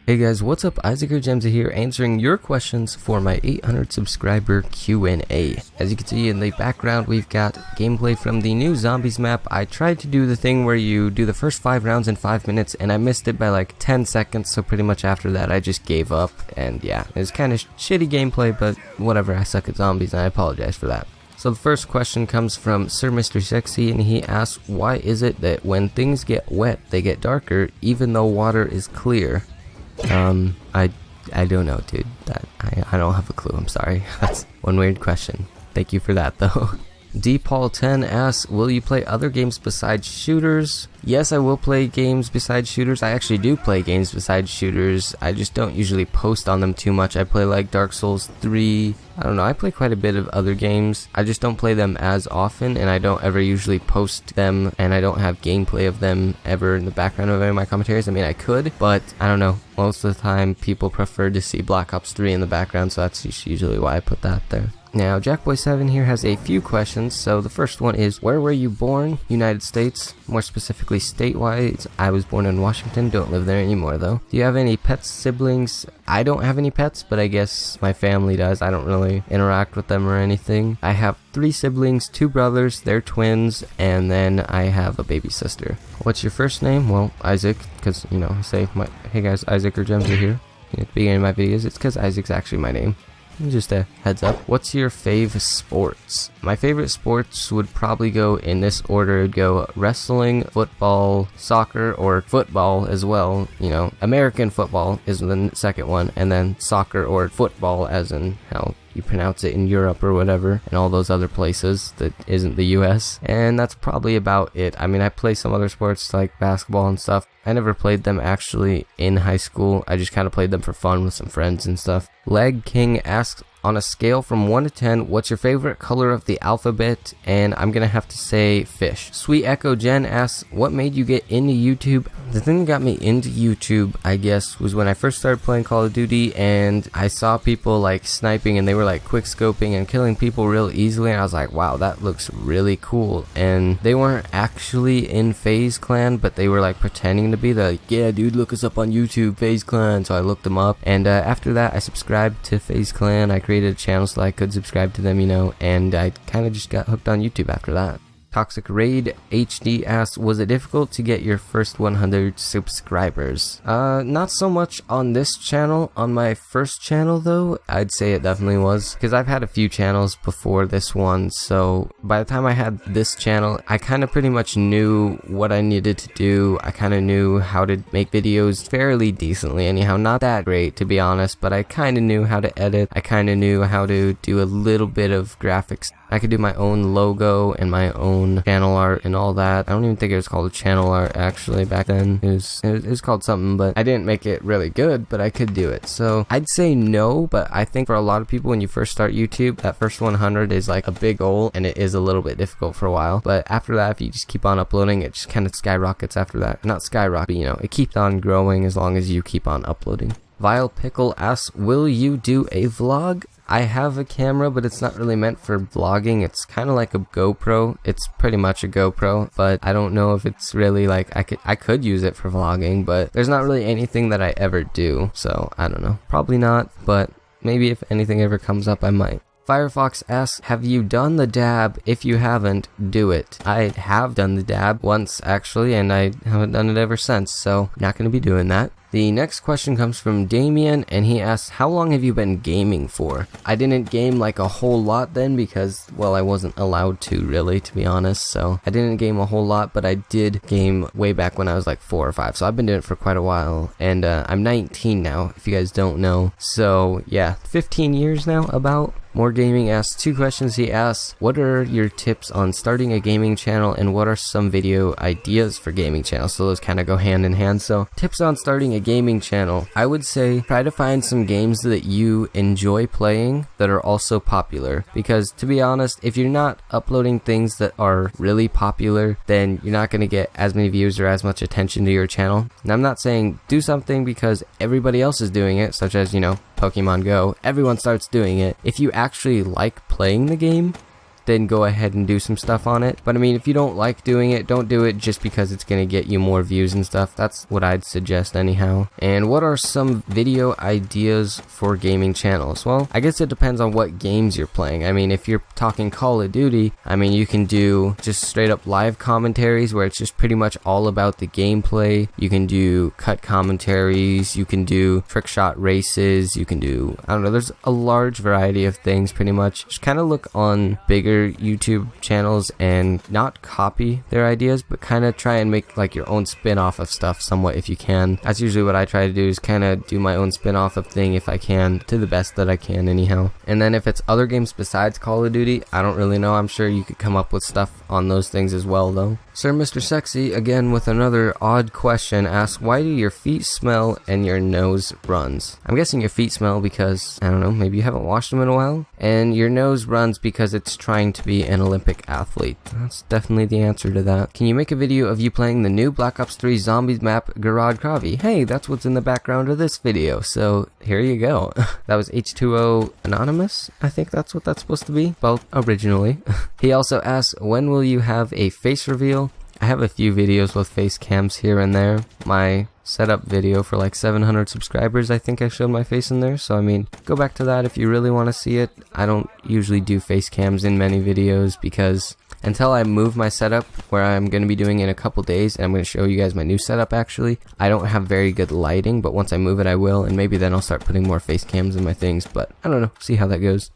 Hey guys, what's up? Isaac or Gemzeh here, answering your questions for my 800 subscriber Q&A. As you can see in the background, we've got gameplay from the new Zombies map. I tried to do the thing where you do the first 5 rounds in 5 minutes, and I missed it by like 10 seconds, so pretty much after that I just gave up. And yeah, it was kind of shitty gameplay, but whatever, I suck at zombies and I apologize for that. So the first question comes from Sir Mr. Sexy, and he asks, why is it that when things get wet, they get darker, even though water is clear? I don't know, dude. I don't have a clue. I'm sorry. That's one weird question. Thank you for that, though. DPaul10 asks, will you play other games besides shooters? Yes, I will play games besides shooters. I actually do play games besides shooters. I just don't usually post on them too much. I play like Dark Souls 3. I don't know. I play quite a bit of other games. I just don't play them as often, and I don't ever usually post them, and I don't have gameplay of them ever in the background of any of my commentaries. I mean, I could, but I don't know. Most of the time, people prefer to see Black Ops 3 in the background, so that's usually why I put that there. Now, Jackboy7 here has a few questions. So the first one is, where were you born? United States, more specifically statewide. I was born in Washington, don't live there anymore though. Do you have any pets, siblings? I don't have any pets, but I guess my family does. I don't really interact with them or anything. I have 3 siblings, 2 brothers, they're twins, and then I have a baby sister. What's your first name? Well, Isaac, because, you know, I say, hey guys, Isaac or Gemzeh here. At the beginning of my videos, it's because Isaac's actually my name. Just a heads up. What's your fave sports? My favorite sports would probably go in this order. It would go wrestling, football, soccer, or football as well. You know, American football is the second one, and then soccer or football as in how you pronounce it in Europe or whatever, and all those other places that isn't the US. And that's probably about it. I mean, I play some other sports like basketball and stuff. I never played them actually in high school. I just kind of played them for fun with some friends and stuff. Leg King asks, on a scale from 1 to 10, what's your favorite color of the alphabet? And I'm gonna have to say fish. Sweet Echo Jen asks, what made you get into YouTube? The thing that got me into YouTube, I guess, was when I first started playing Call of Duty, and I saw people like sniping, and they were like quick scoping and killing people real easily, and I was like, wow, that looks really cool. And they weren't actually in FaZe Clan, but they were like pretending to be. They're like, yeah dude, look us up on YouTube, FaZe Clan. So I looked them up, and after that I subscribed to FaZe Clan. I created a channel so I could subscribe to them, you know, and I kind of just got hooked on YouTube after that. Toxic Raid HD asks, was it difficult to get your first 100 subscribers? Not so much on this channel. On my first channel though, I'd say it definitely was, because I've had a few channels before this one, so by the time I had this channel, I kind of pretty much knew what I needed to do. I kind of knew how to make videos fairly decently anyhow, not that great to be honest, but I kind of knew how to edit. I kind of knew how to do a little bit of graphics. I could do my own logo and my own channel art and all that. I don't even think it was called channel art actually back then. It was called something, but I didn't make it really good, but I could do it. So I'd say no, but I think for a lot of people when you first start YouTube, that first 100 is like a big goal, and it is a little bit difficult for a while. But after that, if you just keep on uploading, it just kind of skyrockets after that. Not skyrocket, but you know, it keeps on growing as long as you keep on uploading. Vile Pickle asks, will you do a vlog? I have a camera, but it's not really meant for vlogging. It's kind of like a GoPro. It's pretty much a GoPro, but I don't know if it's really like, I could use it for vlogging, but there's not really anything that I ever do, so I don't know. Probably not, but maybe if anything ever comes up, I might. Firefox asks, have you done the dab? If you haven't, do it. I have done the dab once actually, and I haven't done it ever since, so not going to be doing that. The next question comes from Damien, and he asks, how long have you been gaming for? I didn't game like a whole lot then because, well, I wasn't allowed to really, to be honest, so I didn't game a whole lot, but I did game way back when I was like 4 or 5, so I've been doing it for quite a while, and I'm 19 now, if you guys don't know, so yeah, 15 years now about. More Gaming asks 2 questions. He asks, what are your tips on starting a gaming channel, and what are some video ideas for gaming channels? So those kind of go hand in hand. So tips on starting a gaming channel. I would say try to find some games that you enjoy playing that are also popular, because to be honest, if you're not uploading things that are really popular, then you're not going to get as many views or as much attention to your channel. And I'm not saying do something because everybody else is doing it, such as, you know, Pokemon Go. Everyone starts doing it. If you actually like playing the game, then go ahead and do some stuff on it. But I mean, if you don't like doing it, don't do it just because it's gonna get you more views and stuff. That's what I'd suggest anyhow. And what are some video ideas for gaming channels? Well, I guess it depends on what games you're playing. I mean, if you're talking Call of Duty, I mean, you can do just straight up live commentaries where it's just pretty much all about the gameplay. You can do cut commentaries, you can do trick shot races, you can do, I don't know, there's a large variety of things pretty much. Just kind of look on bigger YouTube channels and not copy their ideas, but kind of try and make like your own spin-off of stuff somewhat if you can. That's usually what I try to do, is kind of do my own spin-off of thing if I can, to the best that I can anyhow. And then if it's other games besides Call of Duty, I don't really know. I'm sure you could come up with stuff on those things as well though. Sir Mr. Sexy, again with another odd question, asks, why do your feet smell and your nose runs? I'm guessing your feet smell because, I don't know, maybe you haven't washed them in a while, and your nose runs because it's trying to be an Olympic athlete. That's definitely the answer to that. Can you make a video of you playing the new Black Ops 3 Zombies map, Gorod Krovi? Hey, that's what's in the background of this video, so here you go. That was H2O Anonymous? I think that's what that's supposed to be. Well, originally. He also asks, when will you have a face reveal? I have a few videos with face cams here and there. My setup video for like 700 subscribers, I think I showed my face in there, so I mean, go back to that if you really want to see it. I don't usually do face cams in many videos because until I move my setup, where I'm going to be doing in a couple days, and I'm going to show you guys my new setup actually, I don't have very good lighting, but once I move it I will, and maybe then I'll start putting more face cams in my things, but I don't know, see how that goes.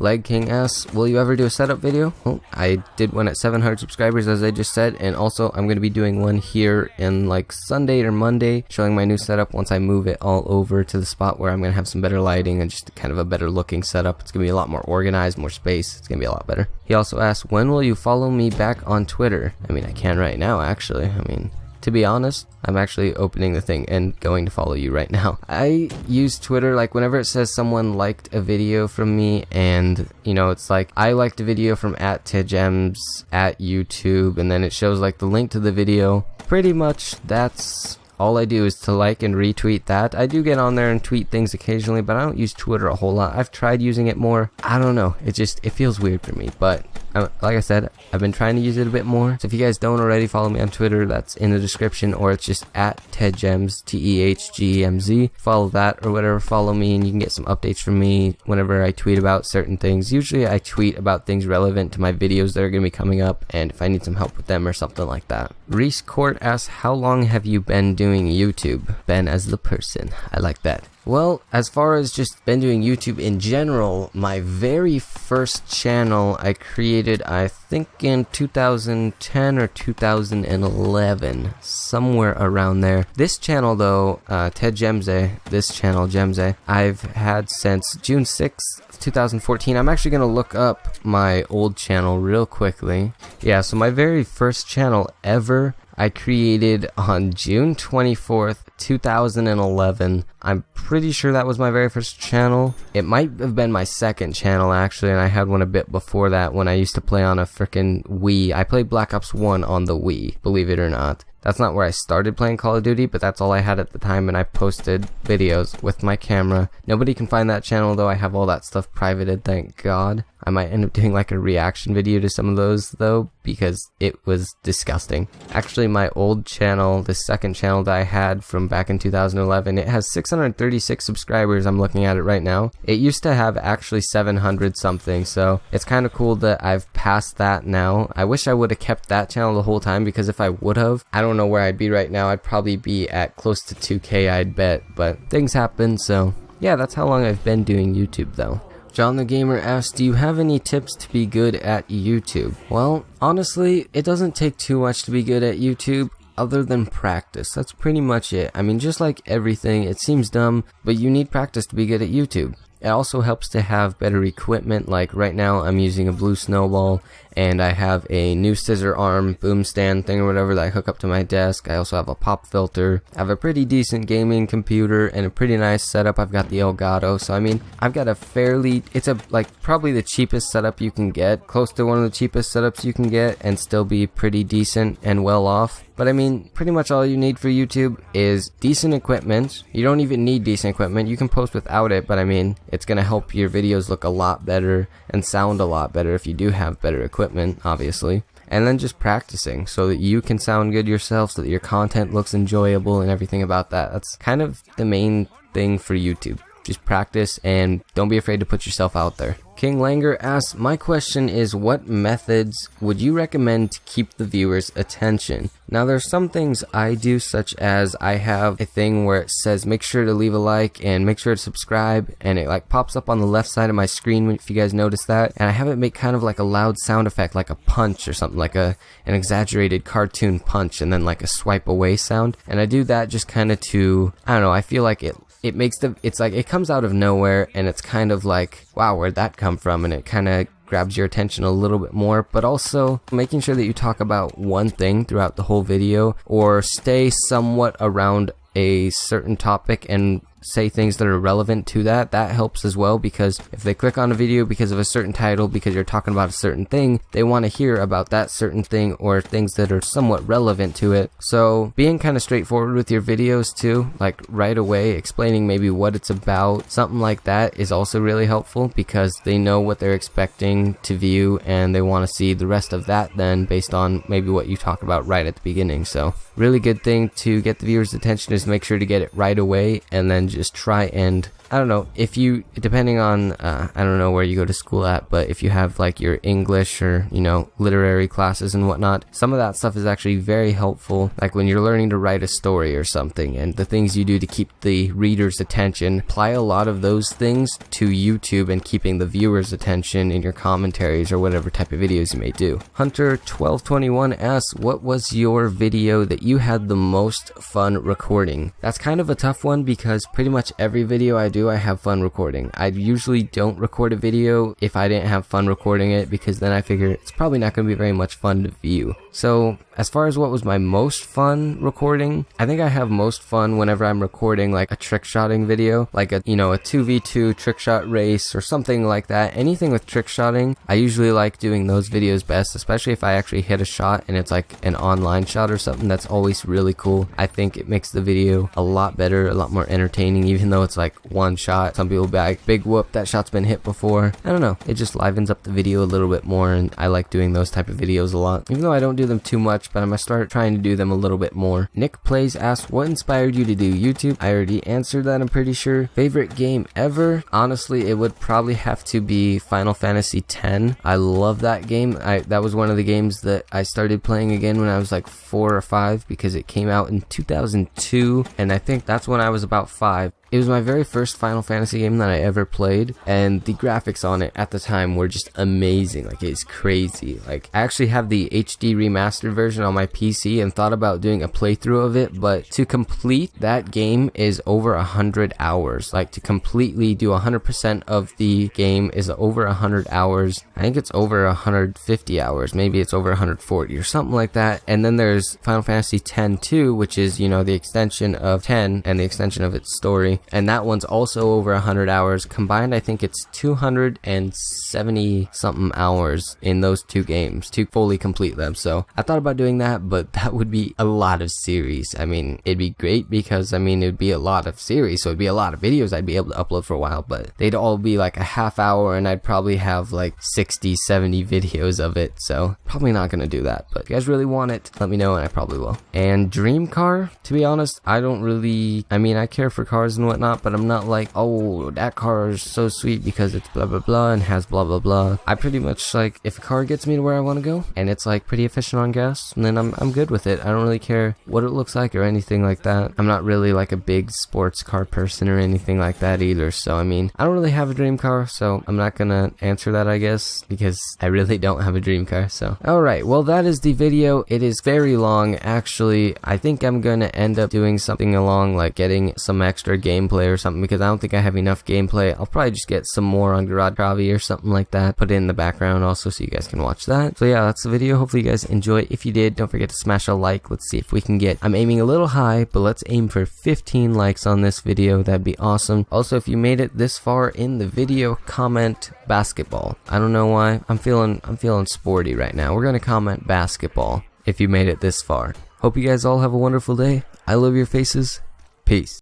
Leg King asks, will you ever do a setup video? Well, I did one at 700 subscribers as I just said, and also I'm going to be doing one here in like Sunday or Monday, showing my new setup once I move it all over to the spot where I'm going to have some better lighting and just kind of a better looking setup. It's going to be a lot more organized, more space. It's going to be a lot better. He also asks, when will you follow me back on Twitter? I mean, I can right now actually. I mean, to be honest, I'm actually opening the thing and going to follow you right now. I use Twitter like whenever it says someone liked a video from me, and you know, it's like I liked a video from @TedGems at YouTube, and then it shows like the link to the video. Pretty much that's all I do is to like and retweet that. I do get on there and tweet things occasionally, but I don't use Twitter a whole lot. I've tried using it more. I don't know. It feels weird for me, but like I said, I've been trying to use it a bit more. So if you guys don't already follow me on Twitter, that's in the description, or it's just @TedGems, TEHGMZ. Follow that or whatever, follow me, and you can get some updates from me whenever I tweet about certain things. Usually I tweet about things relevant to my videos that are going to be coming up, and if I need some help with them or something like that. Reese Court asks, how long have you been doing YouTube? Ben as the person. I like that. Well, as far as just been doing YouTube in general, my very first channel I created, I think in 2010 or 2011, somewhere around there. This channel though, Ted Gemzeh, this channel Gemzeh, I've had since June 6th, 2014. I'm actually going to look up my old channel real quickly. Yeah, so my very first channel ever I created on June 24th, 2011. I'm pretty sure that was my very first channel. It might have been my second channel actually, and I had one a bit before that when I used to play on a frickin' Wii. I played Black Ops 1 on the Wii, believe it or not. That's not where I started playing Call of Duty, but that's all I had at the time, and I posted videos with my camera. Nobody can find that channel though. I have all that stuff privated, thank God. I might end up doing like a reaction video to some of those though, because it was disgusting. Actually, my old channel, the second channel that I had from back in 2011, it has 636 subscribers. I'm looking at it right now. It used to have actually 700 something, so it's kind of cool that I've passed that now. I wish I would have kept that channel the whole time, because if I would have, I don't know where I'd be right now. I'd probably be at close to 2K, I'd bet, but things happen, so yeah, that's how long I've been doing YouTube though. John the Gamer asks, do you have any tips to be good at YouTube? Well, honestly, it doesn't take too much to be good at YouTube other than practice. That's pretty much it. I mean, just like everything, it seems dumb, but you need practice to be good at YouTube. It also helps to have better equipment. Like right now I'm using a blue snowball, and I have a new scissor arm boom stand thing or whatever that I hook up to my desk. I also have a pop filter. I have a pretty decent gaming computer and a pretty nice setup. I've got the Elgato, so I mean, I've got a it's probably the cheapest setup you can get, close to one of the cheapest setups you can get, and still be pretty decent and well off. But I mean, pretty much all you need for YouTube is decent equipment. You don't even need decent equipment. You can post without it, but I mean, it's going to help your videos look a lot better and sound a lot better if you do have better equipment, obviously. And then just practicing so that you can sound good yourself, so that your content looks enjoyable and everything about that. That's kind of the main thing for YouTube. Just practice and don't be afraid to put yourself out there. King Langer asks, my question is, what methods would you recommend to keep the viewer's attention? Now, there's some things I do, such as I have a thing where it says make sure to leave a like and make sure to subscribe, and it like pops up on the left side of my screen if you guys notice that, and I have it make kind of like a loud sound effect, like a punch or something, like an exaggerated cartoon punch, and then like a swipe away sound. And I do that just kind of to, I don't know, I feel like it makes it's like it comes out of nowhere, and it's kind of like, wow, where'd that come from? And it kind of grabs your attention a little bit more. But also making sure that you talk about one thing throughout the whole video, or stay somewhat around a certain topic and say things that are relevant to that. That helps as well, because if they click on a video because of a certain title, because you're talking about a certain thing, they want to hear about that certain thing or things that are somewhat relevant to it. So being kind of straightforward with your videos too, like right away explaining maybe what it's about, something like that is also really helpful, because they know what they're expecting to view and they want to see the rest of that then based on maybe what you talk about right at the beginning. So really good thing to get the viewer's attention is make sure to get it right away, and then just try and, I don't know, if you, depending on, I don't know where you go to school at, but if you have like your English or, you know, literary classes and whatnot, some of that stuff is actually very helpful, like when you're learning to write a story or something, and the things you do to keep the reader's attention. Apply a lot of those things to YouTube and keeping the viewer's attention in your commentaries or whatever type of videos you may do. Hunter1221 asks, what was your video that you had the most fun recording? That's kind of a tough one, because pretty much every video I do, I have fun recording. I usually don't record a video if I didn't have fun recording it, because then I figure it's probably not going to be very much fun to view. So as far as what was my most fun recording, I think I have most fun whenever I'm recording like a trick shotting video, like a, you know, a 2v2 trick shot race or something like that. Anything with trick shotting, I usually like doing those videos best, especially if I actually hit a shot and it's like an online shot or something. That's always really cool. I think it makes the video a lot better, a lot more entertaining, even though it's like one shot. Some people will be like, big whoop, that shot's been hit before. I don't know, it just livens up the video a little bit more, and I like doing those type of videos a lot, even though I don't do them too much, but I'm gonna start trying to do them a little bit more. Nick Plays asks, what inspired you to do YouTube? I already answered that, I'm pretty sure. Favorite game ever? Honestly, it would probably have to be Final Fantasy X. I love that game. That was one of the games that I started playing again when I was like 4 or 5, because it came out in 2002, and I think that's when I was about 5. It was my very first Final Fantasy game that I ever played, and the graphics on it at the time were just amazing. Like, it's crazy. Like, I actually have the HD remastered version on my PC and thought about doing a playthrough of it, but to complete that game is over 100 hours. Like, to completely do 100% of the game is over 100 hours. I think it's over 150 hours. Maybe it's over 140 or something like that. And then there's Final Fantasy X-2, which is, you know, the extension of 10 and the extension of its story. And that one's also over 100 hours. Combined, I think it's 270 something hours in those two games to fully complete them. So I thought about doing that, but that would be a lot of series. I mean, it'd be great because, I mean, it'd be a lot of series, so it'd be a lot of videos I'd be able to upload for a while, but they'd all be like a half hour, and I'd probably have like 60, 70 videos of it. So probably not gonna do that, but if you guys really want it, let me know and I probably will. And Dream Car, to be honest, I don't really, I mean, I care for cars and whatnot, but I'm not like, oh, that car is so sweet because it's blah blah blah and has blah blah blah. I pretty much like, if a car gets me to where I want to go and it's like pretty efficient on gas, and then I'm good with it. I don't really care what it looks like or anything like that. I'm not really like a big sports car person or anything like that either. So I mean, I don't really have a dream car, so I'm not gonna answer that, I guess, because I really don't have a dream car. So alright, well, that is the video. It is very long actually. I think I'm gonna end up doing something along like getting some extra game gameplay or something, because I don't think I have enough gameplay. I'll probably just get some more on Gorod Krovi or something like that, put it in the background also so you guys can watch that. So yeah, that's the video. Hopefully you guys enjoy. If you did, don't forget to smash a like. Let's see if we can get, I'm aiming a little high, but let's aim for 15 likes on this video. That'd be awesome. Also, if you made it this far in the video, comment basketball. I don't know why. I'm feeling sporty right now. We're gonna comment basketball if you made it this far. Hope you guys all have a wonderful day. I love your faces. Peace.